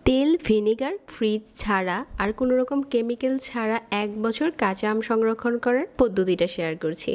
তেল, vinegar, fridge ছাড়া আর কোনো রকম কেমিক্যাল ছাড়া ১ বছর কাঁচা আম সংরক্ষণ করার পদ্ধতিটা শেয়ার করছি।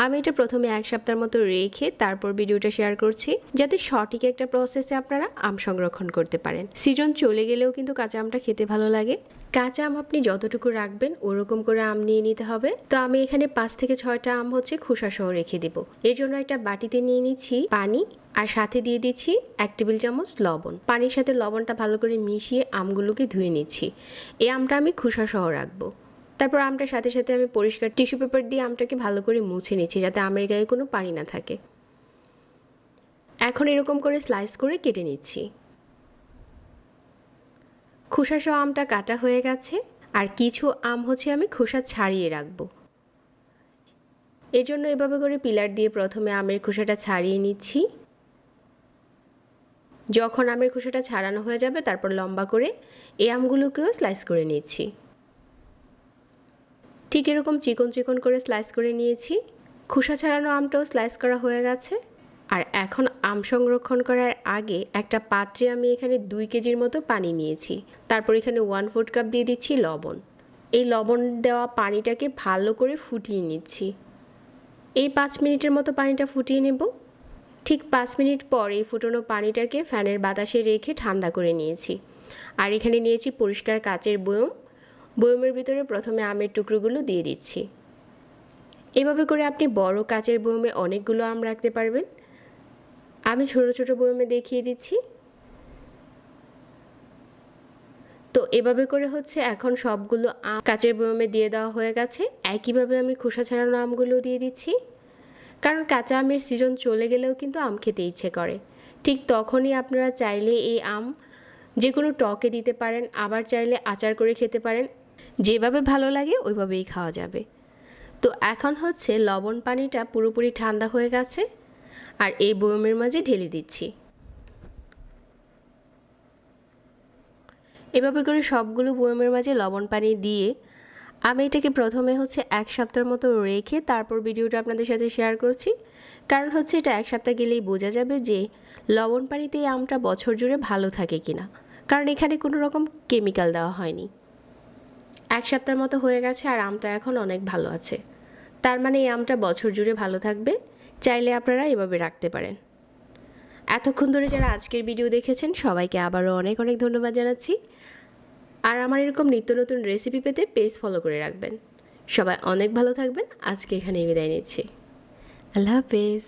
আমি এটা প্রথমে ১ সপ্তাহের মতো রেখে তারপর ভিডিওটা শেয়ার করছি, যাতে সঠিক একটা প্রসেসে আপনারা আম সংরক্ষণ করতে পারেন। সিজন চলে গেলেও কিন্তু কাঁচা আমটা খেতে ভালো লাগে। কাঁচা আম আপনি যতটুকু রাখবেন ওরকম করে আম নিয়ে নিতে হবে। তো আমি এখানে ৫ থেকে ৬টা আম খোসা সহ রেখে দিব। এর জন্য একটা বাটিতে নিয়ে নিচ্ছি পানি, আর সাথে দিয়ে দিচ্ছি ১ টেবিল চামচ লবণ। পানির সাথে লবণটা ভালো করে মিশিয়ে আমগুলোকে ধুয়ে নিচ্ছি। এই আমটা আমি খোসা সহ রাখবো। তারপর আমটার সাথে সাথে আমি পরিষ্কার টিস্যু পেপার দিয়ে আমটাকে ভালো করে মুছে নিচ্ছি, যাতে আমের গায়ে কোনো পানি না থাকে। এখন এরকম করে স্লাইস করে কেটে নিচ্ছি। খোসা সহ আমটা কাটা হয়ে গেছে, আর কিছু আম আমি খোসা ছাড়িয়ে রাখবো। এর জন্য এভাবে করে পিলার দিয়ে প্রথমে আমের খোসাটা ছাড়িয়ে নিচ্ছি। যখন আমের খোসাটা ছাড়ানো হয়ে যাবে তারপর লম্বা করে এই আমগুলোকেও স্লাইস করে নিচ্ছি। ঠিক এরকম চিকন চিকন করে স্লাইস করে নিয়েছি। খোসা ছাড়ানো আমটাও স্লাইস করা হয়ে গেছে। আর এখন আম সংরক্ষণ করার আগে একটা পাত্রে আমি এখানে ২ কেজির মতো পানি নিয়েছি। তারপর এখানে 1/4 কাপ দিয়ে দিচ্ছি লবণ। এই লবণ দেওয়া পানিটাকে ভালো করে ফুটিয়ে নিচ্ছি। এই ৫ মিনিটের মতো পানিটা ফুটিয়ে নেব। ঠিক ৫ মিনিট পর এই ফুটানো পানিটাকে ফ্যানের বাতাসে রেখে ঠান্ডা করে নিয়েছি। আর এখানে নিয়েছি পরিষ্কার কাচের বয়ম। বয়মের ভিতরে প্রথমে আমের টুকরোগুলো দিয়ে দিচ্ছি। এভাবে করে আপনি বড় কাচের বয়মে অনেকগুলো আম রাখতে পারবেন। আমি ছোট ছোট বয়মে দেখিয়ে দিচ্ছি। তো এভাবে করে এখন সবগুলো আম কাচের বয়মে দিয়ে দেওয়া হয়ে গেছে। একইভাবে আমি খোসা ছাড়ানো আমগুলো দিয়ে দিচ্ছি, কারণ কাঁচা আমের সিজন চলে গেলেও কিন্তু আম খেতে ইচ্ছে করে। ঠিক তখনই আপনারা চাইলে এই আম যে কোনো টকে দিতে পারেন, আবার চাইলে আচার করে খেতে পারেন। যেভাবে ভালো লাগে ওইভাবেই খাওয়া যাবে। তো এখন লবণ পানিটা পুরোপুরি ঠান্ডা হয়ে গেছে, আর এই বয়মের মাঝে ঢেলে দিচ্ছি। এভাবে করে সবগুলো বয়মের মাঝে লবণ পানি দিয়ে আমি এটাকে প্রথমে ১ সপ্তাহের মতো রেখে তারপর ভিডিওটা আপনাদের সাথে শেয়ার করছি। কারণ এটা ১ সপ্তাহ গেলেই বোঝা যাবে যে লবণ পানিতে এই আমটা বছর জুড়ে ভালো থাকে কিনা, কারণ এখানে কোনো রকম কেমিক্যাল দেওয়া হয়নি। ১ সপ্তাহের মতো হয়ে গেছে আর আমটা এখন অনেক ভালো আছে। তার মানে এই আমটা বছর জুড়ে ভালো থাকবে। চাইলে আপনারা এভাবে রাখতে পারেন। এতক্ষণ ধরে যারা আজকের ভিডিও দেখেছেন সবাইকে আবারও অনেক অনেক ধন্যবাদ জানাচ্ছি। আর আমার এরকম নিত্য নতুন রেসিপি পেতে পেজ ফলো করে রাখবেন। সবাই অনেক ভালো থাকবেন। আজকে এখানেই বিদায় নিচ্ছি। আল্লাহ হাফেজ।